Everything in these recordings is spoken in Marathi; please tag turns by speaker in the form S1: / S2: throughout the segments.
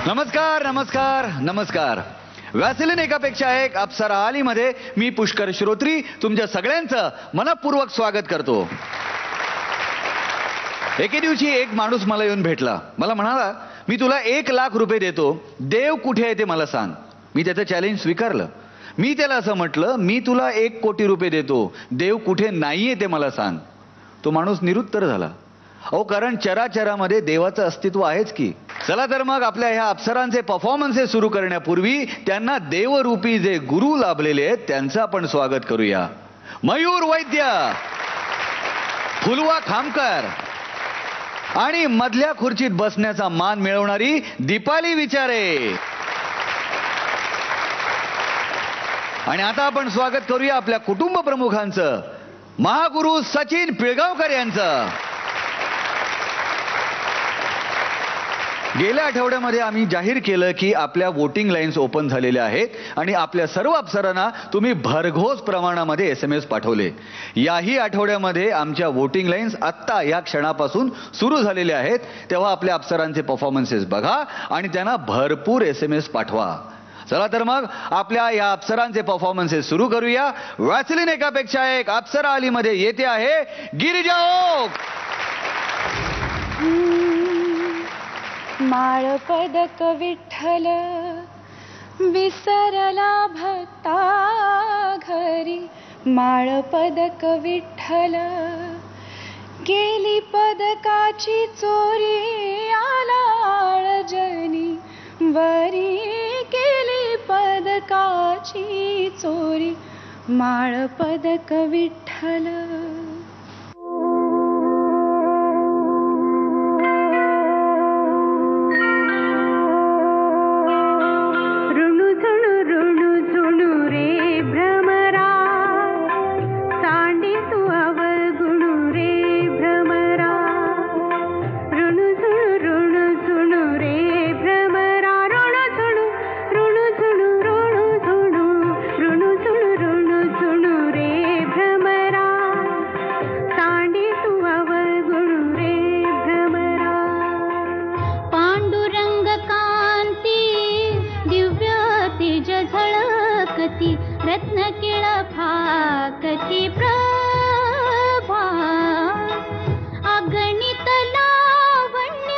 S1: नमस्कार नमस्कार नमस्कार. व्हॅसलिन एकापेक्षा एक अप्सरा आलीमध्ये मी पुष्कर श्रोत्री तुमच्या सगळ्यांचं मनपूर्वक स्वागत करतो. एके दिवशी एक माणूस मला येऊन भेटला. मला म्हणाला, मी तुला 1,00,000 रुपये देतो, देव कुठे आहे ते मला सांग. मी त्याचं चॅलेंज स्वीकारलं. मी त्याला असं म्हटलं, मी तुला 1 कोटी रुपये देतो, देव कुठे नाहीये ते मला सांग. तो माणूस निरुत्तर झाला. अहो, कारण चराचरामध्ये देवाचं अस्तित्व आहेच की. चला तर मग आपल्या ह्या अप्सरांचे परफॉर्मन्सेस सुरू करण्यापूर्वी त्यांना देवरूपी जे गुरु लाभलेले आहेत त्यांचं आपण स्वागत करूया. मयूर वैद्य, फुलवा खामकर आणि मधल्या खुर्चीत बसण्याचा मान मिळवणारी दीपाली विचारे. आणि आता आपण स्वागत करूया आपल्या कुटुंब प्रमुखांचं, महागुरु सचिन पिळगावकर यांचं. गेल्या आठवड्यामध्ये आम्ही जाहीर केलं की आपल्या वोटिंग लाईन्स ओपन झालेल्या आहेत आणि आपल्या सर्व अप्सरांना तुम्ही भरघोस प्रमाणामध्ये SMS पाठवले. याही आठवड्यामध्ये आमच्या वोटिंग लाईन्स आत्ता या क्षणापासून सुरू झालेल्या आहेत. तेव्हा आपल्या अप्सरांचे परफॉर्मन्सेस बघा आणि त्यांना भरपूर SMS पाठवा. चला तर मग आपल्या या अप्सरांचे परफॉर्मन्सेस सुरू करूया. व्हॅसलिन एकापेक्षा एक अप्सरा आलीमध्ये येते आहे गिरिजा ओक.
S2: माळ पदक विठ्ठल विसरला भक्ता घरी. माळ पदक विठ्ठल गेली पदकाची चोरी. आला जनी वरी गेली पदकाची चोरी. माळ पदक विठ्ठल.
S3: रत्न केळ फाकती प्रभा. अगणित लावण्य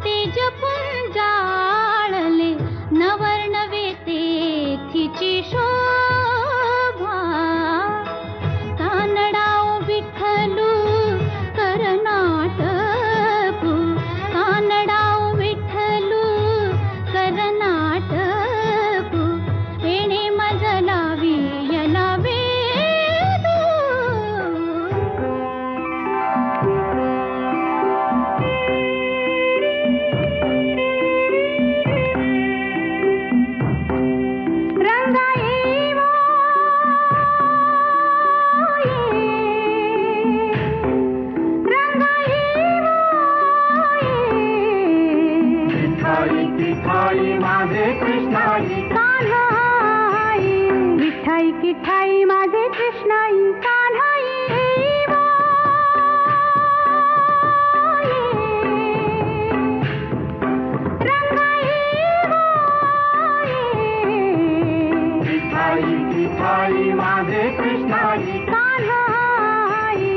S3: तेज पुंजाळले. नवर्णवे तेथीची शोभा. कानडाव विठ्ठलू करनाटकू. कानडाव विठ्ठलू करनाटकू. वेणे मजला वियला वेदू. रंगा येवो ये. रंगा येवो ये.
S4: विठाई विठाई माझे कृष्णाई.
S3: विठाई किठाई माझे कृष्णाई. कान्हाई येवो ये. रंगा येवो ये.
S4: विठाई विठाई माझे कृष्णाई.
S3: कान्हाई.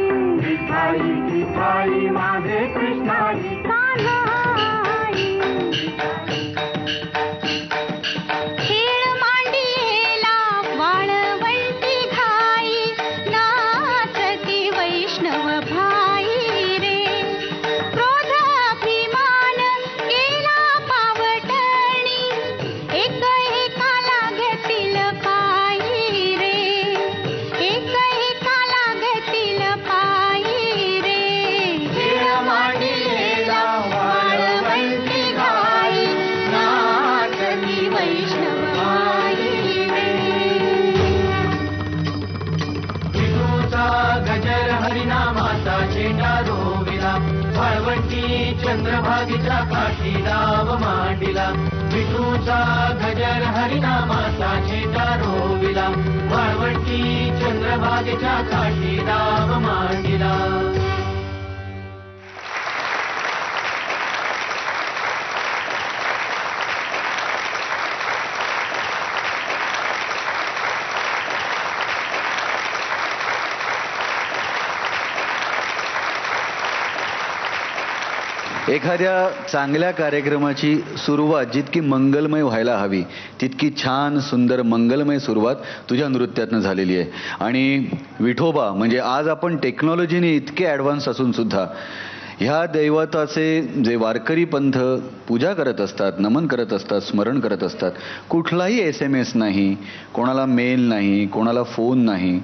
S4: विठाई विठाई माझे कृष्णाई.
S3: कान्हाई. खेळ मांडियेला वाळवंटी घाई. नाचती वैष्णव भाई रे. क्रोध अभिमान केला पावटणी. एक एकाला घेतील पायी रे. एक एकाला घेतील पायी रे.
S4: खेळ मांडियेला वाळवंटी घाई. नाचती
S3: वैष्णव भाई रे.
S4: विठूचा गजर हरिनामाचा चेंडा रोविला. वाळवंटी चंद्रभागेच्या काठी डाव मांडिला. विठूचा गजर हरिनामाचा चेंडा रोविला. वाळवंटी चंद्रभागेच्या काठी डाव मांडिला.
S1: एखाद्या चांगल्या कार्यक्रमाची सुरुवात जितकी मंगलमय व्हायला हवी तितकी छान सुंदर मंगलमय सुरुवात तुझ्या नृत्यातनं झालेली आहे. आणि विठोबा म्हणजे आज आपण टेक्नॉलॉजीने इतके ॲडव्हान्स असून सुद्धा ह्या दैवताचे जे वारकरी पंथ पूजा करत असतात, नमन करत असतात, स्मरण करत असतात, कुठलाही SMS नाही, कोणाला मेल नाही, कोणाला फोन नाही,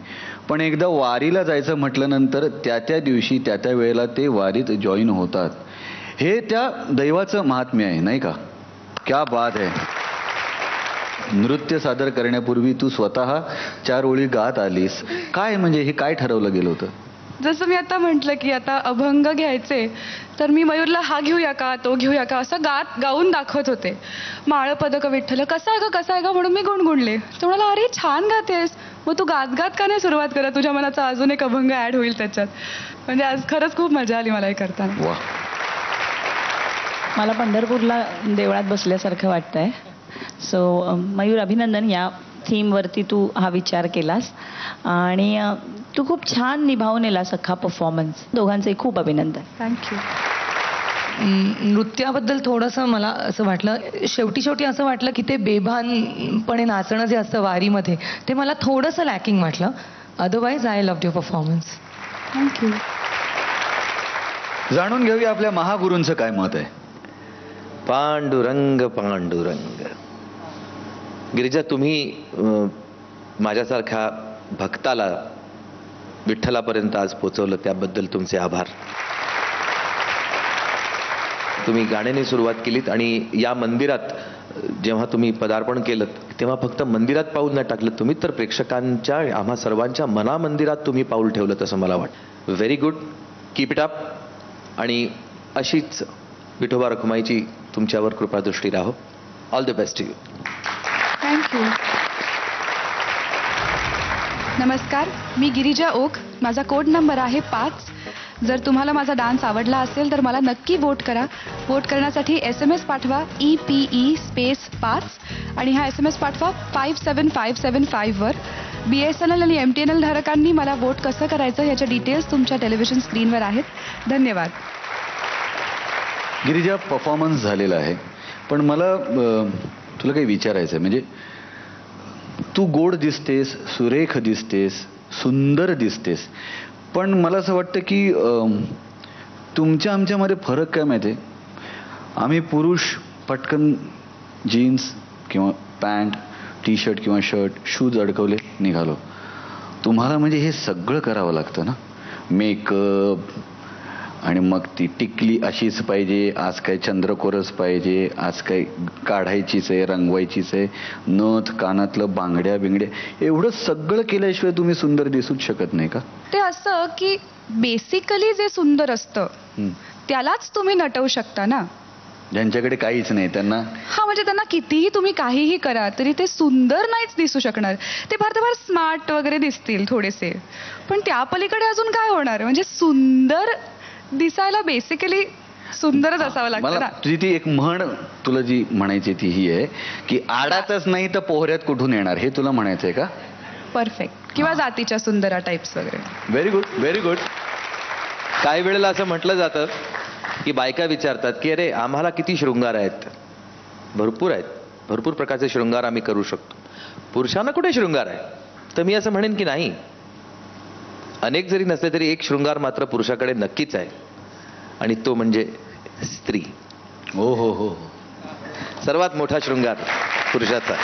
S1: पण एकदा वारीला जायचं म्हटल्यानंतर त्या दिवशी त्या वेळेला ते वारीत जॉईन होतात. हे त्या दैवाचं महात्म्य आहे नाही का? क्या बात आहे. नृत्य सादर करण्यापूर्वी तू स्वतः 4 ओळी गात आलीस. काय म्हणजे हे काय ठरवलं गेलं होतं?
S2: जसं मी आता म्हटलं की आता अभंग घ्यायचे तर मी मयूरला हा घेऊया का तो घेऊया का असं गाऊन दाखवत होते. माळ पदक विठ्ठल कसा आहे का म्हणून मी गुणगुणले. तो म्हणाला अरे छान गातेस, मग तू गात का नाही सुरुवात करत, तुझ्या मनाचा अजून एक अभंग ऍड होईल त्याच्यात. म्हणजे आज खरंच खूप मजा आली मला हे करताना.
S1: वा.
S5: मला पंढरपूरला देवळात बसल्यासारखं वाटतंय. सो मयूर, अभिनंदन. या थीमवरती तू हा विचार केलास आणि तू खूप छान निभावून नेलास अख्खा परफॉर्मन्स. दोघांचे खूप अभिनंदन.
S2: थँक्यू.
S6: नृत्याबद्दल थोडंसं मला असं वाटलं, शेवटी असं वाटलं की ते बेभानपणे नाचणं जे असतं वारीमध्ये ते मला थोडंसं लॅकिंग वाटलं. Otherwise I love your performance.
S2: Thank you.
S1: जाणून घेऊया आपल्या महागुरूंचं काय मत आहे.
S7: पांडुरंग पांडुरंग. गिरिजा, तुम्ही माझ्यासारख्या भक्ताला विठ्ठलापर्यंत आज पोचवलं त्याबद्दल तुमचे आभार. तुम्ही गाण्याने सुरुवात केलीत आणि या मंदिरात जेव्हा तुम्ही पदार्पण केलं तेव्हा फक्त मंदिरात पाऊल नाही टाकलं तुम्ही, तर प्रेक्षकांच्या, आम्हा सर्वांच्या मना मंदिरात तुम्ही पाऊल ठेवलं असं मला वाटतं. Very good. Keep it up. आणि अशीच विठोबा रखुमाईची तुमच्यावर कृपादृष्टी राहो. All the best to you.
S2: Thank you. नमस्कार, मी गिरिजा ओक. माझा कोड नंबर आहे 5. जर तुम्हाला माझा डान्स आवडला असेल तर मला नक्की वोट करा. वोट करण्यासाठी SMS पाठवा EPE5 आणि हा SMS पाठवा 57575 वर. BSNL आणि MTNL धारकांनी मला वोट कसं करायचं याच्या डिटेल्स तुमच्या टेलिव्हिजन स्क्रीनवर आहेत. धन्यवाद.
S1: गिरिजा, परफॉर्मन्स झालेला आहे, पण मला तुला काही विचारायचं आहे. म्हणजे तू गोड दिसतेस, सुरेख दिसतेस, सुंदर दिसतेस, पण मला असं वाटतं की तुमच्या आमच्यामध्ये फरक काय माहिती आहे? आम्ही पुरुष पटकन जीन्स किंवा पॅन्ट, टी शर्ट किंवा शर्ट, शूज अडकवले निघालो. तुम्हाला म्हणजे हे सगळं करावं लागतं ना. मेकअप आणि मग ती टिकली अशीच पाहिजे, आज काय चंद्रकोरच पाहिजे, आज काय काढायचीच आहे, रंगवायचीच आहे, नथ, कानातलं, बांगड्या बिंगड्या, एवढं सगळं केल्याशिवाय तुम्ही सुंदर दिसूच शकत नाही का?
S2: ते असं की बेसिकली जे सुंदर असतं त्यालाच तुम्ही नटवू शकता ना.
S1: ज्यांच्याकडे काहीच नाही त्यांना,
S2: हा म्हणजे त्यांना कितीही तुम्ही काहीही करा तरी ते सुंदर नाहीच दिसू शकणार. ते फार स्मार्ट वगैरे दिसतील थोडेसे, पण त्या पलीकडे अजून काय होणार? म्हणजे सुंदर दिसायला बेसिकली सुंदरच असावं लागतं
S1: मला
S2: ना.
S1: तुझी ती एक म्हण तुला जी म्हणायची ती ही आहे की आडातच नाही तर पोहऱ्यात कुठून येणार, हे तुला म्हणायचंय का?
S2: परफेक्ट. किंवा जातीच्या सुंदरा टाइप्स वगैरे.
S1: Very good, very good.
S7: काही वेळेला असं म्हटलं जातं की बायका विचारतात की अरे आम्हाला किती शृंगार आहेत. भरपूर आहेत, भरपूर प्रकारचे शृंगार आम्ही करू शकतो. पुरुषांना कुठे शृंगार आहे? तर मी असं म्हणेन की नाही, अनेक जरी नसले तरी एक शृंगार मात्र पुरुषाकडे नक्कीच आहे आणि तो म्हणजे स्त्री.
S1: हो हो हो.
S7: सर्वात मोठा शृंगार पुरुषाचा.